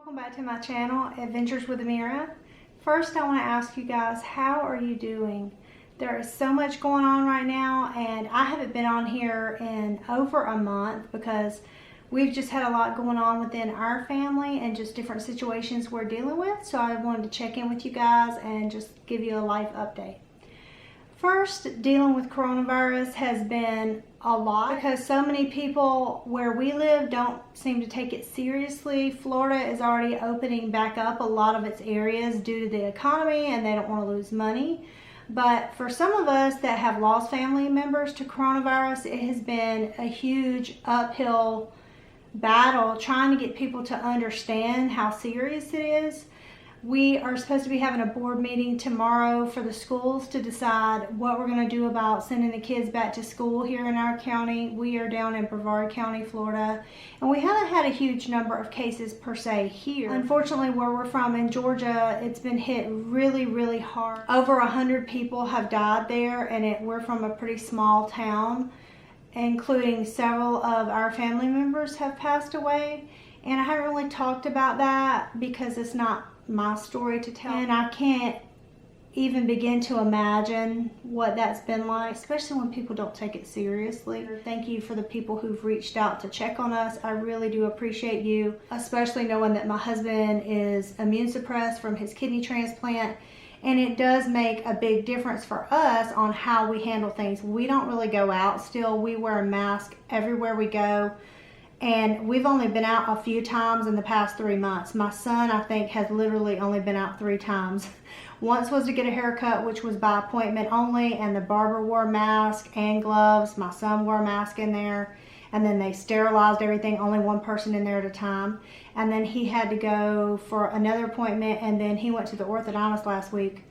Welcome back to my channel, Adventures with Amirah. First, I want to ask you guys, how are you doing? There is so much going on right now, and I haven't been on here in over a month because we've just had a lot going on within our family and just different situations we're dealing with. So I wanted to check in with you guys and just give you a life update. First, dealing with coronavirus has been a lot because so many people where we live don't seem to take it seriously. Florida is already opening back up a lot of its areas due to the economy, and they don't want to lose money. But for some of us that have lost family members to coronavirus, it has been a huge uphill battle trying to get people to understand how serious it is. We are supposed to be having a board meeting tomorrow for the schools to decide what we're going to do about sending the kids back to school here in our county. We are down in Brevard County, Florida, and we haven't had a huge number of cases per se here. Unfortunately, where we're from in Georgia, it's been hit really, really hard. Over 100 people have died there, and we're from a pretty small town, including several of our family members have passed away. And I haven't really talked about that because it's not my story to tell, and I can't even begin to imagine what that's been like, especially when people don't take it seriously. Thank you for the people who've reached out to check on us. I really do appreciate you, especially knowing that my husband is immune suppressed from his kidney transplant, and it does make a big difference for us on how we handle things. We don't really go out still. We wear a mask everywhere we go. And we've only been out a few times in the past 3 months. My son, I think, has literally only been out 3 times. Once was to get a haircut, which was by appointment only, and the barber wore a mask and gloves. My son wore a mask in there, and then they sterilized everything, only one person in there at a time. And then he had to go for another appointment, and then he went to the orthodontist last week.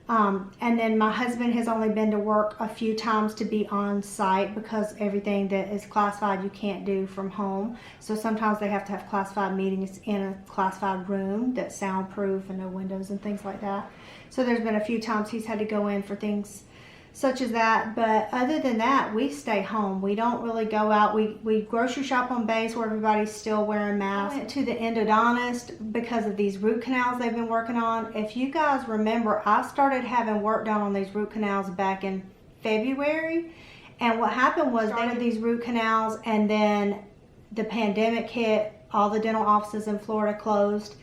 And then my husband has only been to work a few times to be on site because everything that is classified you can't do from home. So sometimes they have to have classified meetings in a classified room that's soundproof and no windows and things like that. So there's been a few times he's had to go in for things such as that. But other than that, we stay home. We don't really go out. We grocery shop on base where everybody's still wearing masks. I went to the endodontist because of these root canals they've been working on. If you guys remember, I started having work done on these root canals back in February. And what happened was they did these root canals, and then the pandemic hit. All the dental offices in Florida closed.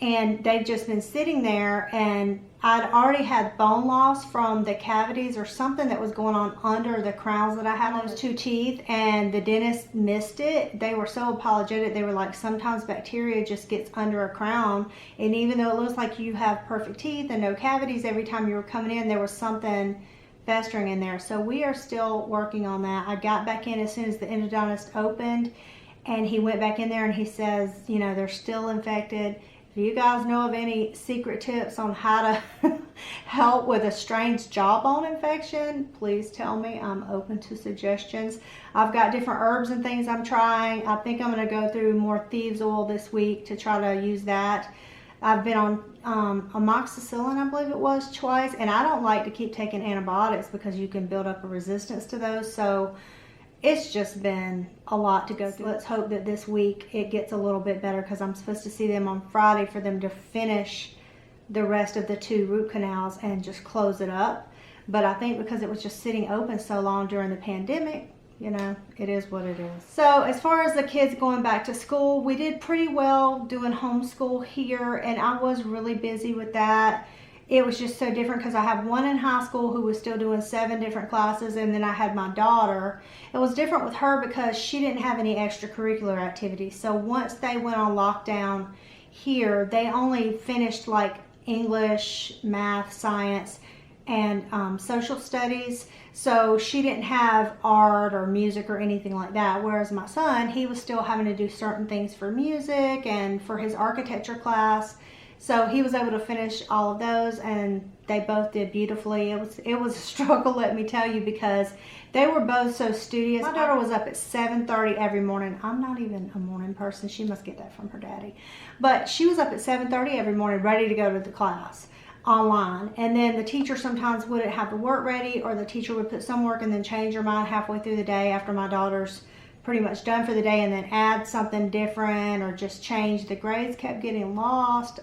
And they've just been sitting there, and I'd already had bone loss from the cavities or something that was going on under the crowns that I had on those 2 teeth, and the dentist missed it. They were so apologetic. They were like, sometimes bacteria just gets under a crown, and even though it looks like you have perfect teeth and no cavities, every time you were coming in, there was something festering in there. So we are still working on that. I got back in as soon as the endodontist opened, and he went back in there and he says, you know, they're still infected. If you guys know of any secret tips on how to help with a strange jawbone infection, please tell me. I'm open to suggestions. I've got different herbs and things I'm trying. I think I'm going to go through more thieves oil this week to try to use that. I've been on amoxicillin, I believe it was, twice, and I don't like to keep taking antibiotics because you can build up a resistance to those. So it's just been a lot to go through. Let's hope that this week it gets a little bit better because I'm supposed to see them on Friday for them to finish the rest of the 2 root canals and just close it up. But I think because it was just sitting open so long during the pandemic, you know, it is what it is. So as far as the kids going back to school, we did pretty well doing homeschool here, and I was really busy with that. It was just so different because I have one in high school who was still doing 7 different classes, and then I had my daughter. It was different with her because she didn't have any extracurricular activities. So once they went on lockdown here, they only finished like English, math, science, and social studies. So she didn't have art or music or anything like that. Whereas my son, he was still having to do certain things for music and for his architecture class. So he was able to finish all of those, and they both did beautifully. It was a struggle, let me tell you, because they were both so studious. My daughter was up at 7:30 every morning. I'm not even a morning person. She must get that from her daddy. But she was up at 7:30 every morning ready to go to the class online. And then the teacher sometimes wouldn't have the work ready, or the teacher would put some work and then change her mind halfway through the day after my daughter's pretty much done for the day and then add something different or just change. The grades kept getting lost.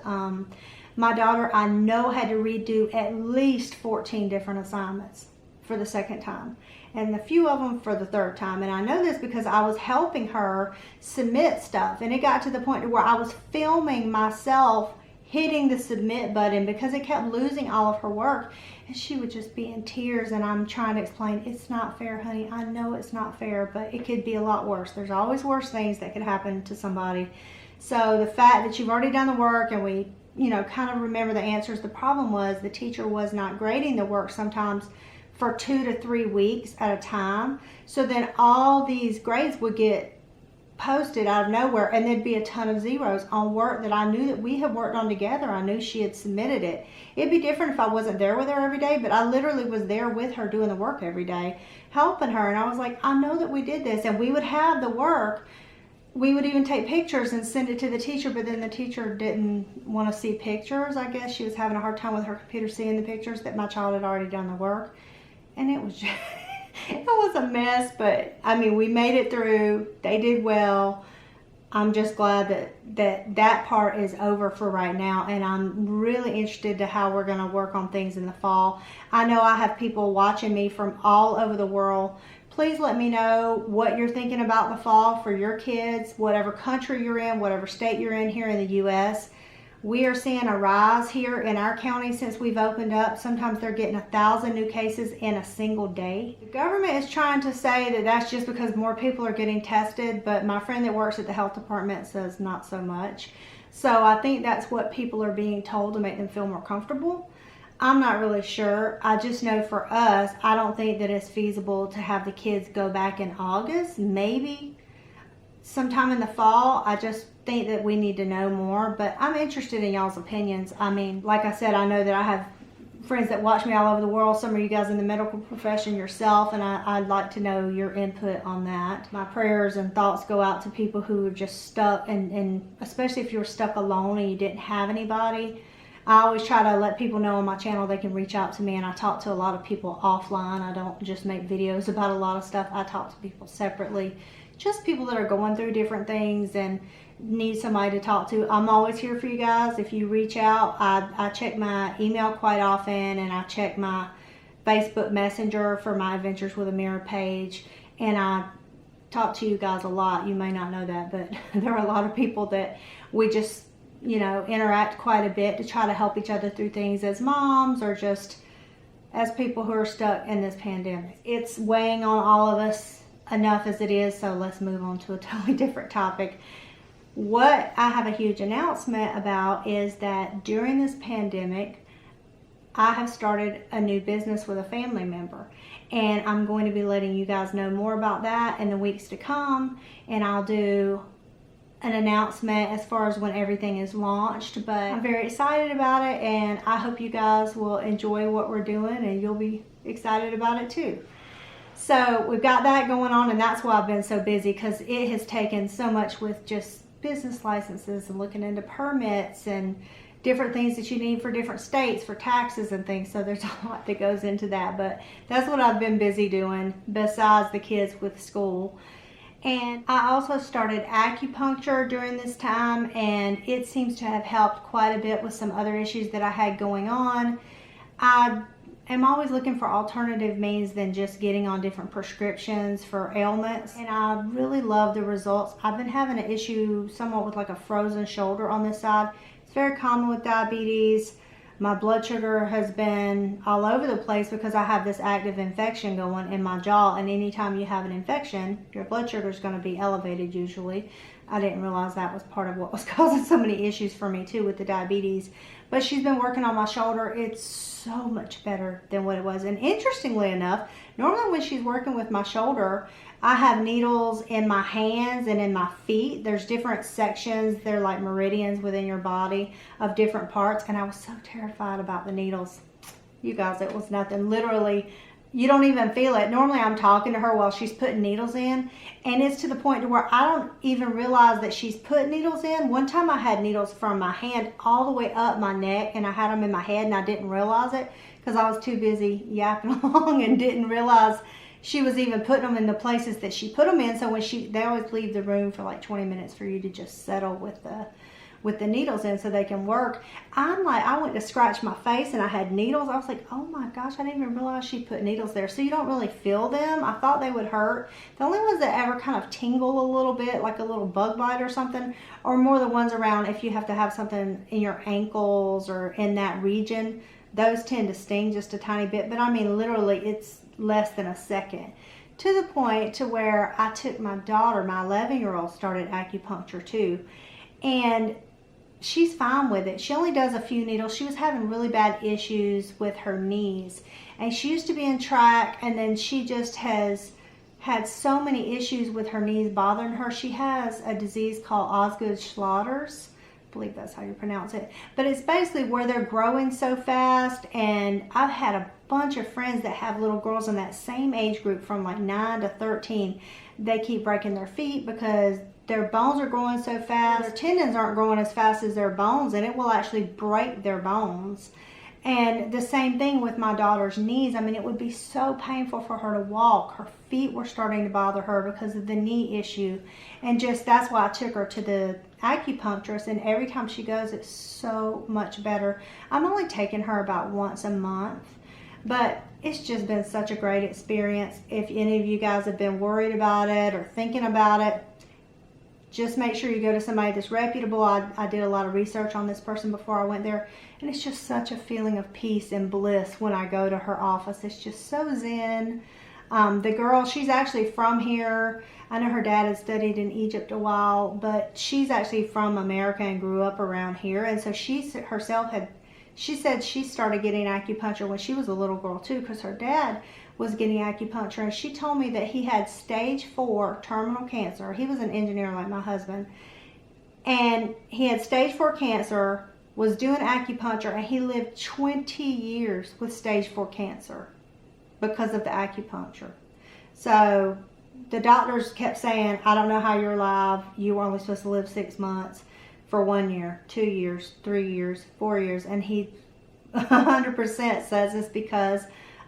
My daughter, I know, had to redo at least 14 different assignments for the second time, and a few of them for the third time. And I know this because I was helping her submit stuff, and it got to the point to where I was filming myself hitting the submit button because it kept losing all of her work, and she would just be in tears. And I'm trying to explain, it's not fair, honey. I know it's not fair, but it could be a lot worse. There's always worse things that could happen to somebody. So the fact that you've already done the work and we, you know, kind of remember the answers. The problem was the teacher was not grading the work sometimes for 2 to 3 weeks at a time. So then all these grades would get posted out of nowhere, and there'd be a ton of zeros on work that I knew that we had worked on together. I knew she had submitted it. It'd be different if I wasn't there with her every day, but I literally was there with her doing the work every day, helping her. And I was like, I know that we did this. And we would have the work. We would even take pictures and send it to the teacher, but then the teacher didn't want to see pictures. I guess she was having a hard time with her computer seeing the pictures that my child had already done the work. And it was just, it was a mess, but I mean, we made it through. They did well. I'm just glad that part is over for right now, and I'm really interested to how we're going to work on things in the fall. I know I have people watching me from all over the world. Please let me know what you're thinking about the fall for your kids, whatever country you're in, whatever state you're in here in the U.S. We are seeing a rise here in our county since we've opened up. Sometimes they're getting 1,000 new cases in a single day. The government is trying to say that that's just because more people are getting tested, but my friend that works at the health department says not so much. So I think that's what people are being told to make them feel more comfortable. I'm not really sure. I just know for us, I don't think that it's feasible to have the kids go back in August. Maybe sometime in the fall. I just think that we need to know more, but I'm interested in y'all's opinions. I mean, like I said, I know that I have friends that watch me all over the world. Some of you guys in the medical profession yourself, and I'd like to know your input on that. My prayers and thoughts go out to people who are just stuck, and especially if you're stuck alone and you didn't have anybody. I always try to let people know on my channel they can reach out to me, and I talk to a lot of people offline. I don't just make videos about a lot of stuff. I talk to people separately, just people that are going through different things and need somebody to talk to. I'm always here for you guys. If you reach out, I check my email quite often, and I check my Facebook Messenger for my Adventures with Amirah page, and I talk to you guys a lot. You may not know that, but there are a lot of people that we just, you know, interact quite a bit to try to help each other through things as moms or just as people who are stuck in this pandemic. It's weighing on all of us enough as it is, so let's move on to a totally different topic. What I have a huge announcement about is that during this pandemic, I have started a new business with a family member, and I'm going to be letting you guys know more about that in the weeks to come, and I'll do an announcement as far as when everything is launched. But I'm very excited about it, and I hope you guys will enjoy what we're doing, and you'll be excited about it too. So we've got that going on, and that's why I've been so busy, because it has taken so much with just business licenses and looking into permits and different things that you need for different states for taxes and things. So there's a lot that goes into that, but that's what I've been busy doing besides the kids with school. And I also started acupuncture during this time, and it seems to have helped quite a bit with some other issues that I had going on. I am always looking for alternative means than just getting on different prescriptions for ailments, and I really love the results. I've been having an issue somewhat with like a frozen shoulder on this side. It's very common with diabetes. My blood sugar has been all over the place because I have this active infection going in my jaw, and anytime you have an infection, your blood sugar is going to be elevated usually. I didn't realize that was part of what was causing so many issues for me too with the diabetes. But she's been working on my shoulder. It's so much better than what it was. And interestingly enough, normally when she's working with my shoulder, I have needles in my hands and in my feet. There's different sections. They're like meridians within your body of different parts. And I was so terrified about the needles. You guys, it was nothing. Literally, you don't even feel it. Normally I'm talking to her while she's putting needles in, and it's to the point to where I don't even realize that she's put needles in. One time I had needles from my hand all the way up my neck, and I had them in my head and I didn't realize it because I was too busy yapping along and didn't realize, she was even putting them in the places that she put them in. So when they always leave the room for like 20 minutes for you to just settle with the needles in so they can work. I'm like, I went to scratch my face and I had needles. I was like, oh my gosh, I didn't even realize she put needles there. So you don't really feel them. I thought they would hurt. The only ones that ever kind of tingle a little bit, like a little bug bite or something, are more the ones around if you have to have something in your ankles or in that region. Those tend to sting just a tiny bit, but I mean literally it's less than a second. To the point to where I took my daughter, my 11-year-old, started acupuncture too. And she's fine with it. She only does a few needles. She was having really bad issues with her knees. And she used to be in track, and then she just has had so many issues with her knees bothering her. She has a disease called Osgood-Schlatter's. I believe that's how you pronounce it. But it's basically where they're growing so fast. And I've had a bunch of friends that have little girls in that same age group from like 9 to 13. They keep breaking their feet because their bones are growing so fast. Their tendons aren't growing as fast as their bones, and it will actually break their bones. And the same thing with my daughter's knees. I mean, it would be so painful for her to walk. Her feet were starting to bother her because of the knee issue. And just that's why I took her to the acupuncturist, and every time she goes, it's so much better. I'm only taking her about once a month, but it's just been such a great experience. If any of you guys have been worried about it or thinking about it, just make sure you go to somebody that's reputable. I did a lot of research on this person before I went there, and it's just such a feeling of peace and bliss when I go to her office. It's just so zen. The girl, she's actually from here. I know her dad had studied in Egypt a while, but she's actually from America and grew up around here. And so she said she started getting acupuncture when she was a little girl too, because her dad was getting acupuncture, and she told me that he had stage 4 terminal cancer. He was an engineer like my husband, and he had stage 4 cancer, was doing acupuncture, and he lived 20 years with stage 4 cancer because of the acupuncture. So the doctors kept saying, I don't know how you're alive. You were only supposed to live 6 months, for 1 year, 2 years, 3 years, 4 years, and he 100% says it's because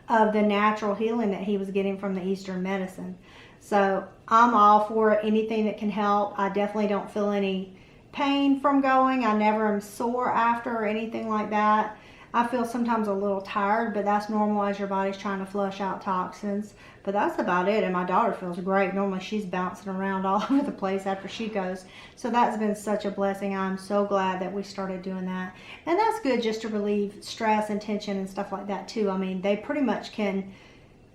of the natural healing that he was getting from the Eastern medicine. So I'm all for it. Anything that can help. I definitely don't feel any pain from going. I never am sore after or anything like that. I feel sometimes a little tired, but that's normal as your body's trying to flush out toxins. But that's about it. And my daughter feels great. Normally she's bouncing around all over the place after she goes. So that's been such a blessing. I'm so glad that we started doing that. And that's good just to relieve stress and tension and stuff like that too. I mean, they pretty much can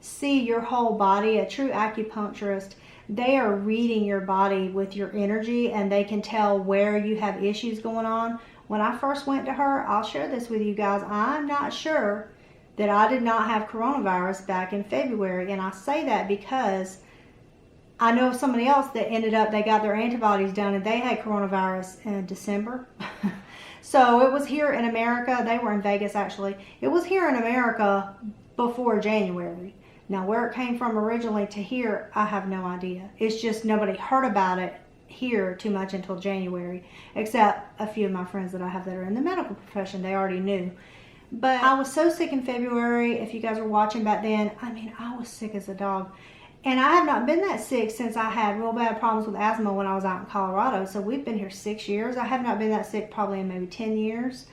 see your whole body. A true acupuncturist, they are reading your body with your energy, and they can tell where you have issues going on. When I first went to her, I'll share this with you guys, I'm not sure that I did not have coronavirus back in February. And I say that because I know of somebody else that ended up, they got their antibodies done and they had coronavirus in December. So it was here in America. They were in Vegas actually. It was here in America before January. Now where it came from originally to here, I have no idea. It's just nobody heard about it here too much until January, except a few of my friends that I have that are in the medical profession. They already knew. But I was so sick in February. If you guys were watching back then, I mean, I was sick as a dog. And I have not been that sick since I had real bad problems with asthma when I was out in Colorado. So we've been here 6 years. I have not been that sick probably in maybe 10 years.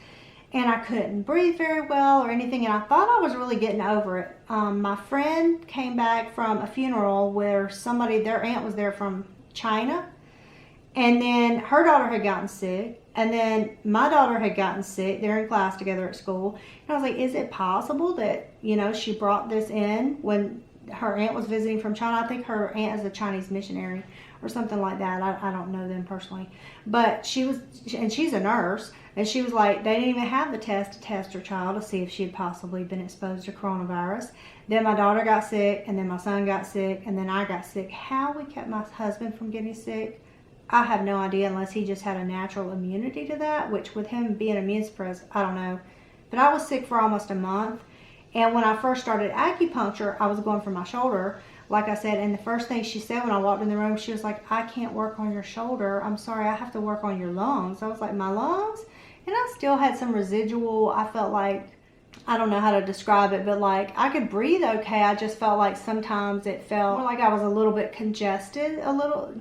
And I couldn't breathe very well or anything. And I thought I was really getting over it. My friend came back from a funeral where somebody, their aunt was there from China. And then her daughter had gotten sick. And then my daughter had gotten sick. They're in class together at school. And I was like, is it possible that, you know, she brought this in when her aunt was visiting from China? I think her aunt is a Chinese missionary or something like that. I don't know them personally. But she was, and she's a nurse. And she was like, they didn't even have the test to test her child to see if she had possibly been exposed to coronavirus. Then my daughter got sick, and then my son got sick, and then I got sick. How we kept my husband from getting sick, I have no idea, unless he just had a natural immunity to that, which with him being immune suppressed, I don't know. But I was sick for almost a month. And when I first started acupuncture, I was going for my shoulder, like I said. And the first thing she said when I walked in the room, she was like, I can't work on your shoulder. I'm sorry, I have to work on your lungs. I was like, my lungs? And I still had some residual, I felt like, I don't know how to describe it, but like I could breathe okay. I just felt like sometimes it felt more like I was a little bit congested,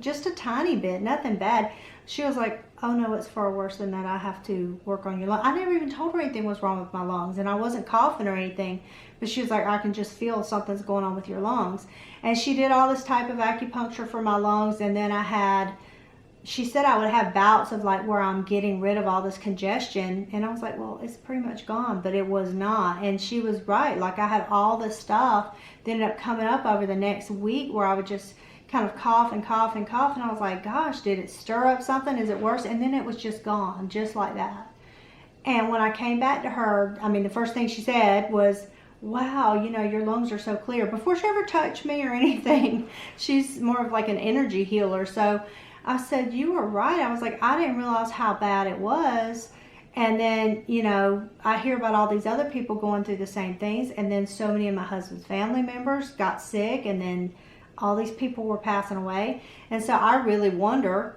just a tiny bit, nothing bad. She was like, oh no, it's far worse than that. I have to work on your lungs. I never even told her anything was wrong with my lungs, and I wasn't coughing or anything, but she was like, I can just feel something's going on with your lungs. And she did all this type of acupuncture for my lungs, and then she said I would have bouts of like where I'm getting rid of all this congestion, and I was like, well, it's pretty much gone, but it was not. And she was right. Like I had all this stuff that ended up coming up over the next week where I would just kind of cough and cough and cough, and I was like, gosh, did it stir up something? Is it worse? And then it was just gone, just like that. And when I came back to her, I mean, the first thing she said was, wow, you know, your lungs are so clear. Before she ever touched me or anything, she's more of like an energy healer. So I said, you were right. I was like, I didn't realize how bad it was. And then, you know, I hear about all these other people going through the same things. And then so many of my husband's family members got sick, and then all these people were passing away. And so I really wonder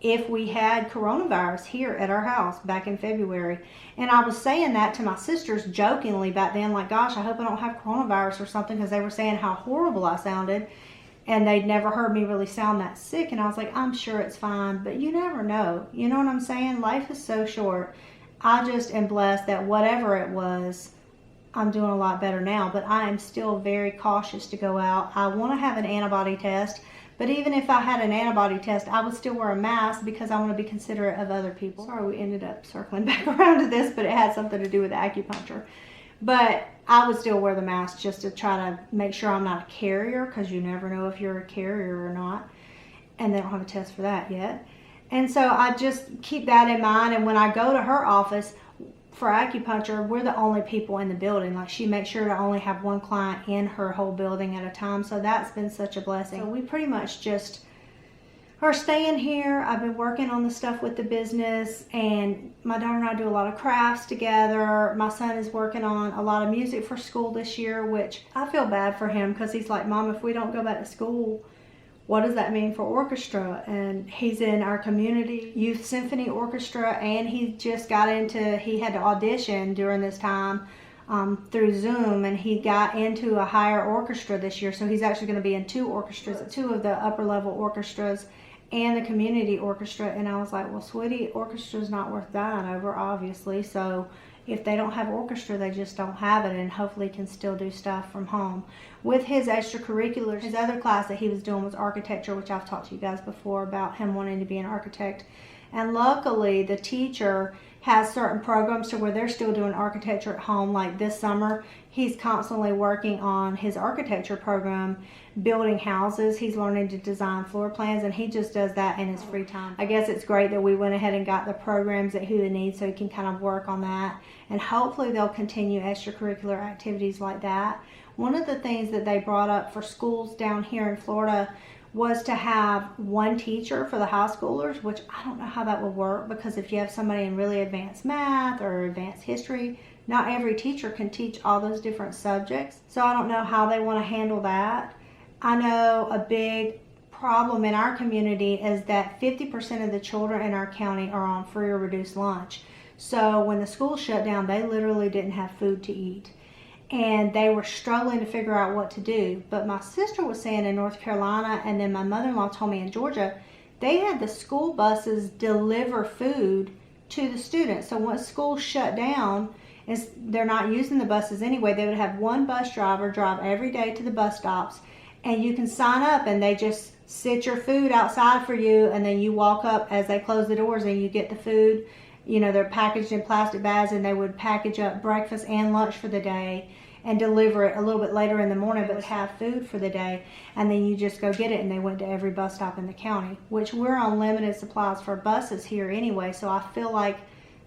if we had coronavirus here at our house back in February. And I was saying that to my sisters jokingly back then, like, gosh, I hope I don't have coronavirus or something, because they were saying how horrible I sounded. And they'd never heard me really sound that sick. And I was like, I'm sure it's fine, but you never know. You know what I'm saying? Life is so short. I just am blessed that whatever it was, I'm doing a lot better now. But I am still very cautious to go out. I want to have an antibody test. But even if I had an antibody test, I would still wear a mask because I want to be considerate of other people. Sorry, we ended up circling back around to this, but it had something to do with acupuncture. But I would still wear the mask just to try to make sure I'm not a carrier, because you never know if you're a carrier or not. And they don't have a test for that yet. And so I just keep that in mind. And when I go to her office for acupuncture, we're the only people in the building. Like, she makes sure to only have one client in her whole building at a time. So that's been such a blessing. So we pretty much just are staying here. I've been working on the stuff with the business, and my daughter and I do a lot of crafts together. My son is working on a lot of music for school this year, which I feel bad for him, because he's like, Mom, if we don't go back to school, what does that mean for orchestra? And he's in our community youth symphony orchestra, and he just got into, he had to audition during this time through Zoom, and he got into a higher orchestra this year. So he's actually going to be in two orchestras, two of the upper level orchestras and the community orchestra. And I was like, well, sweetie, orchestra's not worth dying over, obviously. So if they don't have orchestra, they just don't have it, and hopefully can still do stuff from home. With his extracurriculars, his other class that he was doing was architecture, which I've talked to you guys before about him wanting to be an architect. And luckily, the teacher has certain programs to where they're still doing architecture at home. Like this summer, he's constantly working on his architecture program, building houses. He's learning to design floor plans, and he just does that in his free time. I guess it's great that we went ahead and got the programs that he would need so he can kind of work on that. And hopefully they'll continue extracurricular activities like that. One of the things that they brought up for schools down here in Florida was to have one teacher for the high schoolers, which I don't know how that would work, because if you have somebody in really advanced math or advanced history, not every teacher can teach all those different subjects. So I don't know how they want to handle that. I know a big problem in our community is that 50% of the children in our county are on free or reduced lunch. So when the school shut down, they literally didn't have food to eat. And they were struggling to figure out what to do. But my sister was saying in North Carolina, and then my mother-in-law told me in Georgia, they had the school buses deliver food to the students. So once school shut down, they're not using the buses anyway, they would have one bus driver drive every day to the bus stops, and you can sign up and they just sit your food outside for you, and then you walk up as they close the doors and you get the food. You know, they're packaged in plastic bags, and they would package up breakfast and lunch for the day and deliver it a little bit later in the morning, but would have food for the day, and then you just go get it. And they went to every bus stop in the county, which we're on limited supplies for buses here anyway, so I feel like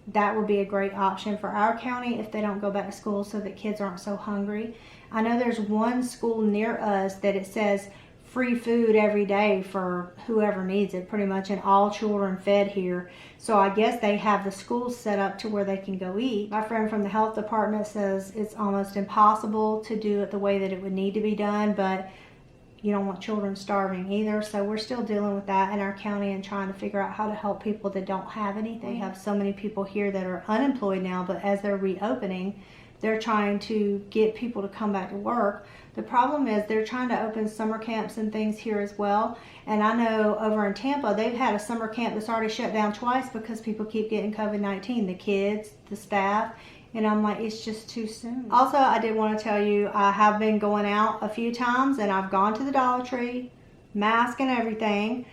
that would be a great option for our county if they don't go back to school, so that kids aren't so hungry. I know there's one school near us that it says free food every day for whoever needs it, pretty much, and all children fed here. So I guess they have the schools set up to where they can go eat. My friend from the health department says it's almost impossible to do it the way that it would need to be done, but you don't want children starving either. So we're still dealing with that in our county and trying to figure out how to help people that don't have anything. We have so many people here that are unemployed now, but as they're reopening, they're trying to get people to come back to work. The problem is they're trying to open summer camps and things here as well. And I know over in Tampa, they've had a summer camp that's already shut down twice because people keep getting COVID-19, the kids, the staff. And I'm like, it's just too soon. Also, I did want to tell you, I have been going out a few times and I've gone to the Dollar Tree, mask and everything.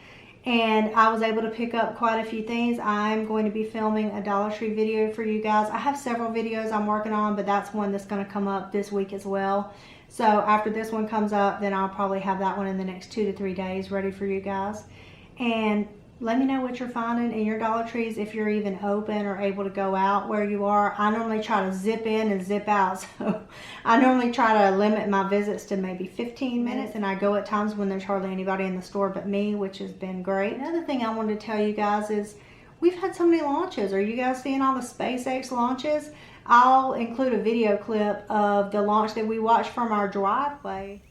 And I was able to pick up quite a few things. I'm going to be filming a Dollar Tree video for you guys. I have several videos I'm working on, but that's one that's going to come up this week as well. So after this one comes up, then I'll probably have that one in the next 2 to 3 days ready for you guys. And let me know what you're finding in your Dollar Trees, if you're even open or able to go out where you are. I normally try to zip in and zip out, so I normally try to limit my visits to maybe 15 minutes, and I go at times when there's hardly anybody in the store but me, which has been great. Another thing I wanted to tell you guys is we've had so many launches. Are you guys seeing all the SpaceX launches? I'll include a video clip of the launch that we watched from our driveway.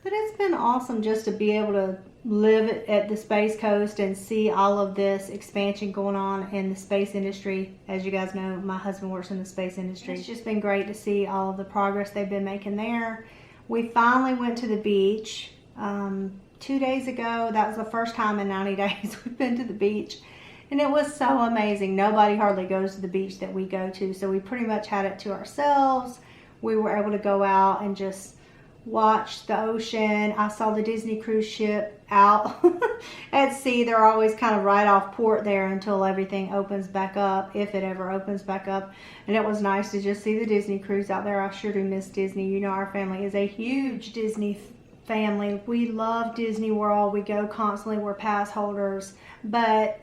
But it's been awesome just to be able to live at the Space Coast and see all of this expansion going on in the space industry. As you guys know, my husband works in the space industry. It's just been great to see all of the progress they've been making there. We finally went to the beach 2 days ago. That was the first time in 90 days we've been to the beach. And it was so amazing. Nobody hardly goes to the beach that we go to, so we pretty much had it to ourselves. We were able to go out and just watch the ocean. I saw the Disney cruise ship out at sea. They're always kind of right off port there until everything opens back up, if it ever opens back up. And it was nice to just see the Disney cruise out there. I sure do miss Disney. You know, our family is a huge Disney family. We love Disney World. We go constantly. We're pass holders. But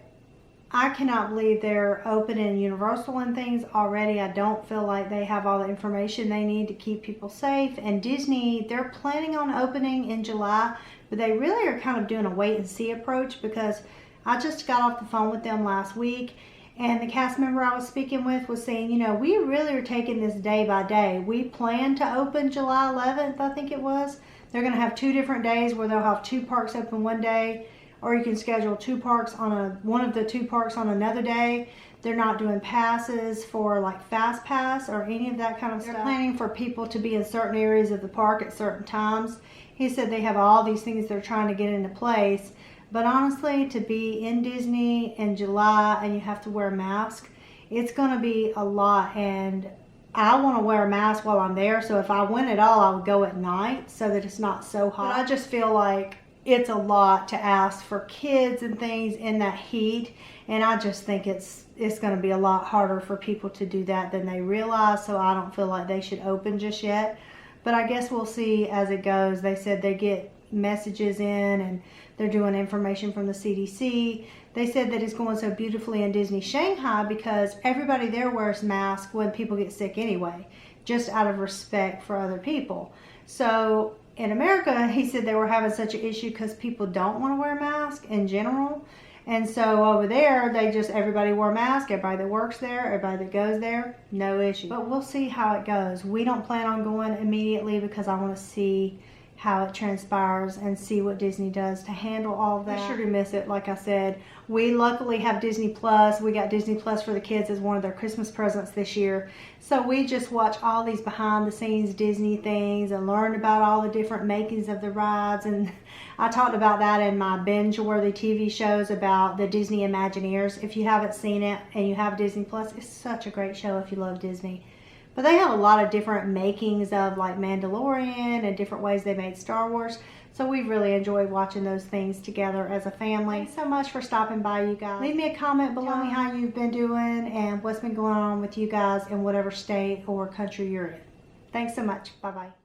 I cannot believe they're opening Universal and things already. I don't feel like they have all the information they need to keep people safe. And Disney, they're planning on opening in July, but they really are kind of doing a wait and see approach, because I just got off the phone with them last week and the cast member I was speaking with was saying, you know, we really are taking this day by day. We plan to open July 11th, I think it was. They're going to have 2 different days where they'll have 2 parks open one day, or you can schedule 2 parks on one of the 2 parks on another day. They're not doing passes for like Fast Pass or any of that kind of stuff. They're planning for people to be in certain areas of the park at certain times. He said they have all these things they're trying to get into place. But honestly, to be in Disney in July and you have to wear a mask, it's going to be a lot. And I want to wear a mask while I'm there. So if I went at all, I would go at night so that it's not so hot. But I just feel like it's a lot to ask for kids and things in that heat, and I just think it's going to be a lot harder for people to do that than they realize, so I don't feel like they should open just yet. But I guess we'll see as it goes. They said they get messages in and they're doing information from the CDC. They said that it's going so beautifully in Disney Shanghai because everybody there wears masks when people get sick anyway, just out of respect for other people. So in America, he said they were having such an issue because people don't want to wear a mask in general. And so over there, everybody wore a mask. Everybody that works there, everybody that goes there, no issue. But we'll see how it goes. We don't plan on going immediately because I want to see how it transpires and see what Disney does to handle all of that. I sure do miss it. Like I said, we luckily have Disney Plus. We got Disney Plus for the kids as one of their Christmas presents this year. So we just watch all these behind the scenes Disney things and learn about all the different makings of the rides. And I talked about that in my binge-worthy TV shows about the Disney Imagineers. If you haven't seen it and you have Disney Plus, it's such a great show if you love Disney. But they have a lot of different makings of like Mandalorian and different ways they made Star Wars. So we really enjoyed watching those things together as a family. Thanks so much for stopping by, you guys. Leave me a comment below me how you've been doing and what's been going on with you guys in whatever state or country you're in. Thanks so much. Bye-bye.